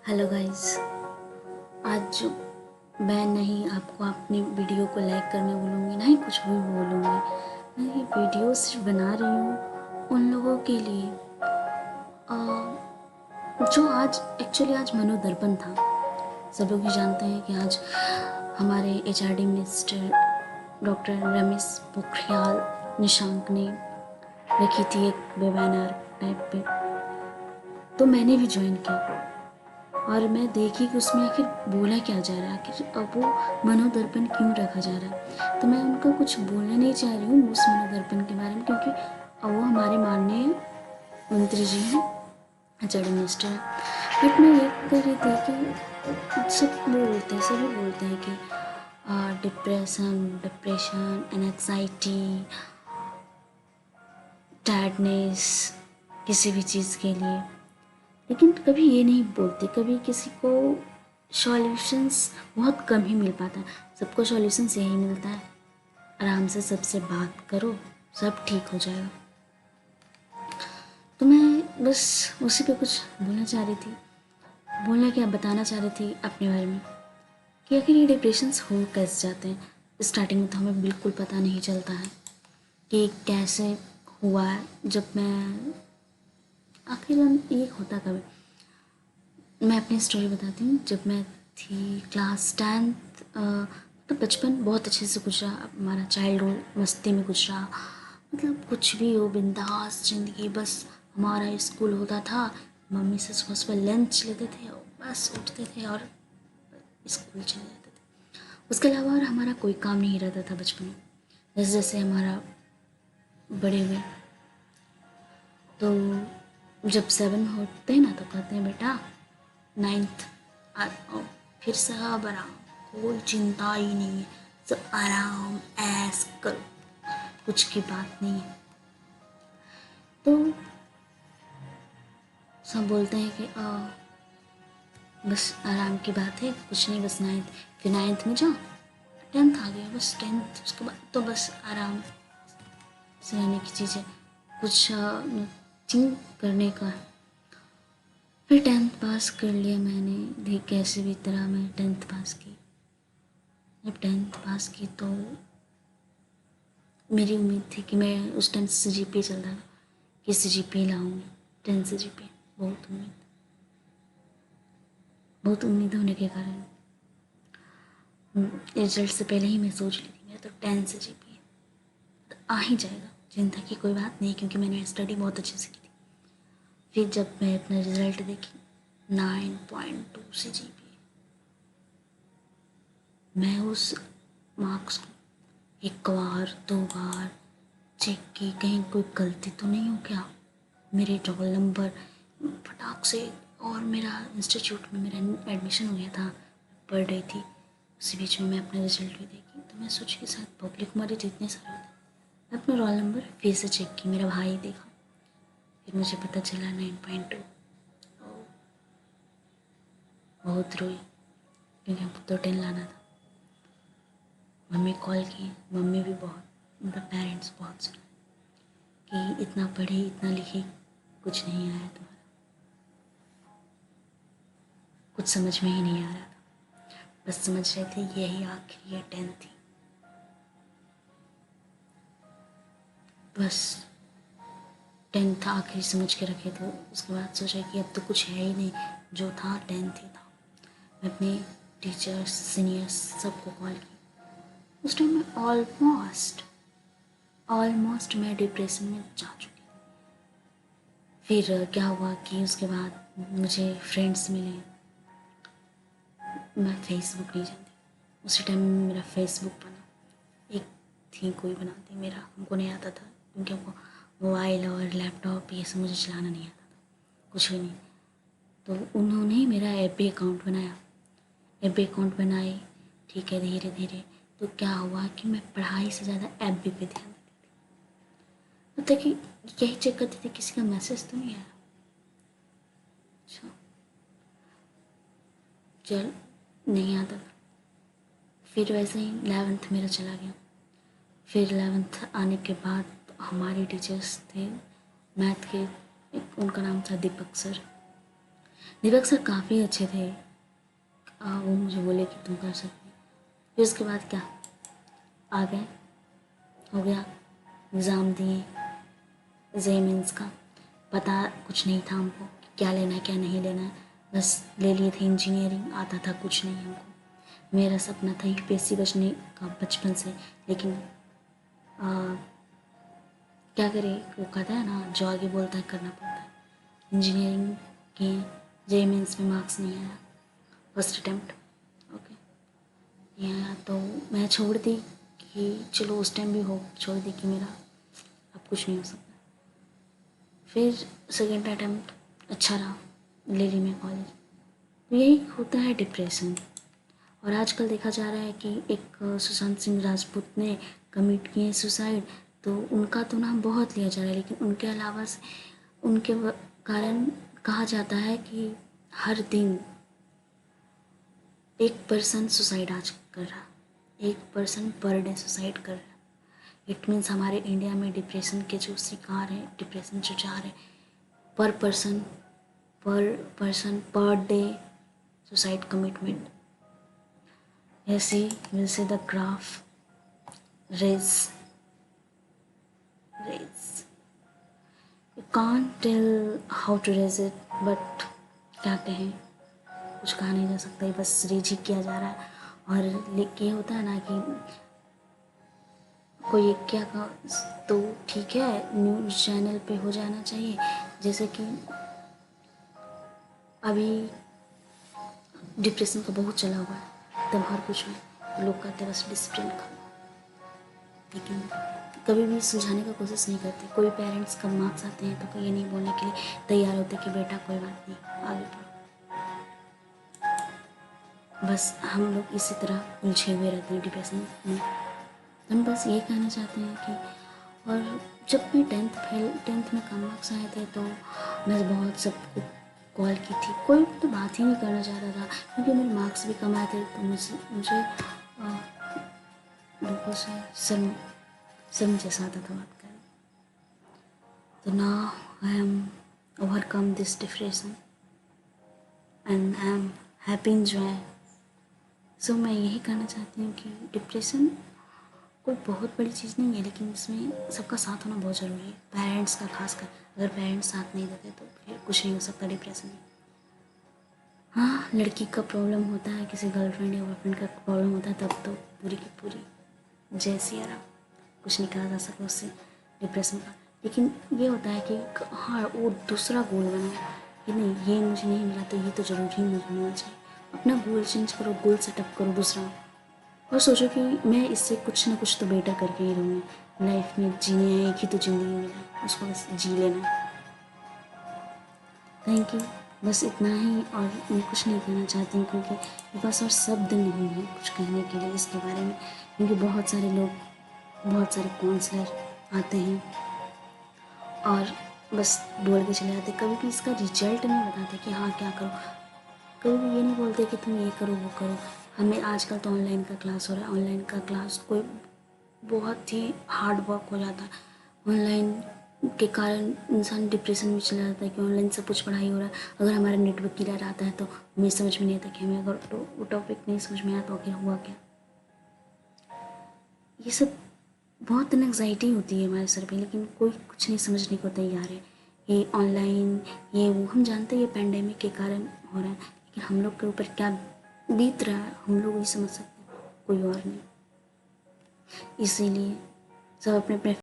Hello guys. आज मैं नहीं आपको अपनी वीडियो को लाइक करने बोलूँगी, ना ही कुछ भी बोलूँगी। मैं ये वीडियो सिर्फ बना रही हूँ उन लोगों के लिए जो आज मनोदर्पण था। सब लोग ही जानते हैं कि आज हमारे HRD minister doctor Ramesh Pokhriyal Nishank ने रखी थी एक वेबिनार टाइप पे, तो मैंने भी ज्वाइन किया और मैं देखी कि उसमें आखिर बोला क्या जा रहा है, आखिर अब वो मनोदर्पण क्यों रखा जा रहा है। तो मैं उनको कुछ बोलना नहीं चाह रही हूँ उस मनोदर्पण के बारे में, क्योंकि वो हमारे माननीय मंत्री जी हैं, एचआरडी मिनिस्टर हैं। बट मैं ये कर रही थी कि सभी बोलते हैं कि डिप्रेशन एंजाइटी टैडनेस किसी भी चीज़ के लिए, लेकिन कभी ये नहीं बोलते, कभी किसी को सॉल्यूशंस बहुत कम ही मिल पाता है। सबको सॉल्यूशंस यही मिलता है, आराम से सबसे बात करो, सब ठीक हो जाएगा। तो मैं बस उसी पे कुछ बोलना चाह रही थी, बताना चाह रही थी अपने बारे में कि आखिर ये डिप्रेशंस हो कैसे जाते हैं। स्टार्टिंग में तो हमें बिल्कुल पता नहीं चलता है कि कैसे हुआ है। जब मैं आखिर ये होता कभी, मैं अपनी स्टोरी बताती हूँ। जब मैं थी क्लास 10th, तो बचपन बहुत अच्छे से गुजरा हमारा, चाइल्डहुड मस्ती में गुजरा। मतलब कुछ भी हो, बिंदास ज़िंदगी। बस हमारा स्कूल होता था, मम्मी से सुबह सुबह लंच लेते थे और बस उठते थे और स्कूल चले जाते थे। उसके अलावा और हमारा कोई काम नहीं रहता था बचपन में। जैसे जैसे हमारा बड़े हुए, तो जब 7 होते हैं ना, तो कहते हैं बेटा 9th आओ, फिर सब आराम, कोई चिंता ही नहीं है, सब आराम ऐस करो, कुछ की बात नहीं है। तो सब बोलते हैं कि बस आराम की बात है, कुछ नहीं, बस 9th, फिर 9th में जाओ, 10th आ गया, बस 10th, उसके बाद तो बस आराम से रहने की चीज़ है, कुछ थिंक करने का है। फिर 10th पास कर लिया मैंने, देख कैसे भी तरह मैं 10th पास की। जब 10th पास की तो मेरी उम्मीद थी कि मैं उस टाइम CGPA चल रहा था कि CGPA लाऊंगी, 10 CGPA। बहुत उम्मीद होने के कारण रिजल्ट से पहले ही मैं सोच ली थी मेरा तो 10 CGPA तो आ ही जाएगा, चिंता की कोई बात नहीं, क्योंकि मैंने स्टडी बहुत अच्छे से की थी। फिर जब मैं अपना रिजल्ट देखी, 9.2 CGPA, मैं उस मार्क्स को एक बार 2 बार चेक की, कहीं कोई गलती तो नहीं हो क्या, मेरे रोल नंबर फटाक से, और मेरा इंस्टीट्यूट में मेरा एडमिशन हो गया था, पढ़ रही थी। उसी बीच में मैं अपना रिजल्ट भी देखी, तो मैं सोची कि शायद पब्लिक में जितने सारे होते हैं। मैं अपना रोल नंबर फिर से चेक की, मेरा भाई देखा, फिर मुझे पता चला 9.2। बहुत रोई, क्योंकि हमको तो 10 लाना था। मम्मी कॉल की, मम्मी भी बहुत, मतलब पेरेंट्स बहुत सुना कि इतना पढ़ी इतना लिखी, कुछ नहीं आया तुम्हारा, कुछ समझ में ही नहीं आ रहा था। बस समझ रहे थे यही आखिरी 10 थी, बस 10 आखिरी समझ के रखे थे। उसके बाद सोचा कि अब तो कुछ है ही नहीं, जो था 10 ही था। मैं अपने टीचर्स सीनियर्स सबको कॉल की। उस टाइम मैं ऑलमोस्ट मैं डिप्रेशन में जा चुकी। फिर क्या हुआ कि उसके बाद मुझे फ्रेंड्स मिले। मैं फेसबुक नहीं जानती, उसी टाइम मेरा फेसबुक बना, एक थी कोई बनाती, मेरा हमको नहीं आता था, क्योंकि हमको मोबाइल और लैपटॉप ये सब मुझे चलाना नहीं आता था, कुछ भी नहीं। तो उन्होंने मेरा FB अकाउंट बनाया, FB अकाउंट बनाए, ठीक है। धीरे धीरे तो क्या हुआ कि मैं पढ़ाई से ज़्यादा FB पे ध्यान देती थी, मतलब कि यही चेक करती थी किसी का मैसेज तो नहीं आया। अच्छा, चल नहीं आता था। फिर वैसे ही 11th मेरा चला गया। फिर 11th आने के बाद हमारे टीचर्स थे मैथ के, उनका नाम था दीपक सर। दीपक सर काफ़ी अच्छे थे। वो मुझे बोले कि तुम कर सकते। फिर उसके बाद क्या, आ गए, हो गया, एग्ज़ाम दिए, जे मीन्स का पता कुछ नहीं था हमको कि क्या लेना है क्या नहीं लेना है, बस ले लिए थे इंजीनियरिंग, आता था कुछ नहीं हमको। मेरा सपना था यूपीएससी बचने का बचपन से, लेकिन क्या करे, वो कहता है ना जो आगे बोलता है करना पड़ता है। इंजीनियरिंग के जे मीन्स में मार्क्स नहीं आया, फर्स्ट अटैम्प्ट, ओके, नहीं आया तो मैं छोड़ दी कि चलो उस टाइम भी हो, छोड़ दी कि मेरा अब कुछ नहीं हो सकता। फिर सेकेंड अटैम्प्ट अच्छा रहा, ले ली मैं कॉलेज। तो यही होता है डिप्रेशन। और आजकल देखा जा रहा है कि एक सुशांत सिंह राजपूत ने कमिट किए सुसाइड, तो उनका तो नाम बहुत लिया जा रहा है, लेकिन उनके अलावा से उनके कारण कहा जाता है कि हर दिन एक पर्सन सुसाइड आज कर रहा, एक पर्सन पर डे सुसाइड कर रहा। इट मीन्स हमारे इंडिया में डिप्रेशन के जो शिकार हैं, डिप्रेशन जो जा रहे हैं, per person per day suicide commitment. ऐसे will say the graph raise raise, you can't tell how to raise it, but क्या कहें, कुछ कहा नहीं जा सकता, बस रेज ही किया जा रहा है। और लेकिन ये होता है ना कि कोई एक क्या का तो ठीक है, न्यूज़ चैनल पे हो जाना चाहिए, जैसे कि अभी डिप्रेशन का बहुत चला हुआ है, तब हर कुछ में तो लोग कहते हैं बस डिसिप्लिन का, लेकिन कभी भी सुलझाने का कोशिश नहीं करते। कोई पेरेंट्स कब मार्क्स आते हैं तो ये नहीं बोलने के लिए तैयार होते कि बेटा कोई बात नहीं आगे पढ़ो, बस हम लोग इसी तरह उलझे हुए रहते हैं डिप्रेशन में। हम बस ये कहना चाहते हैं कि, और जब मैं टेंथ में कम मार्क्स आए थे तो मैं बहुत सबको कॉल की थी, कोई तो बात ही नहीं करना चाहता था, क्योंकि मेरे मार्क्स भी कम आए थे, तो मुझे लोगों से शर्म जैसा आता था बात करना। तो now I am overcome this depression and I am happy enjoy. So मैं यही कहना चाहती हूँ कि डिप्रेशन कोई बहुत बड़ी चीज़ नहीं है, लेकिन इसमें सबका साथ होना बहुत ज़रूरी है, पेरेंट्स का खासकर। अगर पेरेंट्स साथ नहीं देते तो फिर कुछ नहीं हो सकता डिप्रेशन में। हाँ, लड़की का प्रॉब्लम होता है, किसी गर्लफ्रेंड या बॉयफ्रेंड का प्रॉब्लम होता है, तब तो पूरी की पूरी जैसी यारा, कुछ नहीं कहा जा सकता उससे डिप्रेशन का। लेकिन ये होता है कि हाँ, वो दूसरा गोल बनाओ कि नहीं, ये मुझे नहीं मिला तो ये तो ज़रूर ही मुझे मिलना चाहिए। अपना गोल चेंज करो, गोल सेटअप करो दूसरा, और सोचो कि मैं इससे कुछ ना कुछ तो बेटर करके ही रहूँगी। लाइफ में जीने है, एक ही तो ज़िंदगी मिला है, उसको बस जी लेना है। थैंक यू, बस इतना ही, और मैं कुछ नहीं कहना चाहती हूँ, क्योंकि मेरे पास और शब्द नहीं है कुछ कहने के लिए इसके बारे में, क्योंकि बहुत सारे लोग, बहुत सारे काउंसलर आते हैं और बस बोल के चले जाते, कभी भी इसका रिजल्ट नहीं बताते कि हाँ क्या करो, कभी भी ये नहीं बोलते कि तुम ये करो वो करो। हमें आजकल तो ऑनलाइन का क्लास हो रहा है, ऑनलाइन का क्लास कोई बहुत ही हार्ड वर्क हो जाता है। ऑनलाइन के कारण इंसान डिप्रेशन में चला जाता है कि ऑनलाइन सब कुछ पढ़ाई हो रहा है, अगर हमारा नेटवर्क क्लियर आता है तो हमें समझ में नहीं आता कि हमें अगर वो टॉपिक नहीं समझ में आया तो आखिर हुआ क्या। ये सब बहुत एंग्जाइटी होती है हमारे सर पे, लेकिन कोई कुछ नहीं समझने को तैयार है। ये ऑनलाइन, ये वो, हम जानते हैं ये पेंडेमिक के कारण हो रहा है, लेकिन हम लोग के ऊपर क्या बीत रहा है हम लोग ही समझ सकते हैं, कोई और नहीं। इसीलिए सब अपने अपने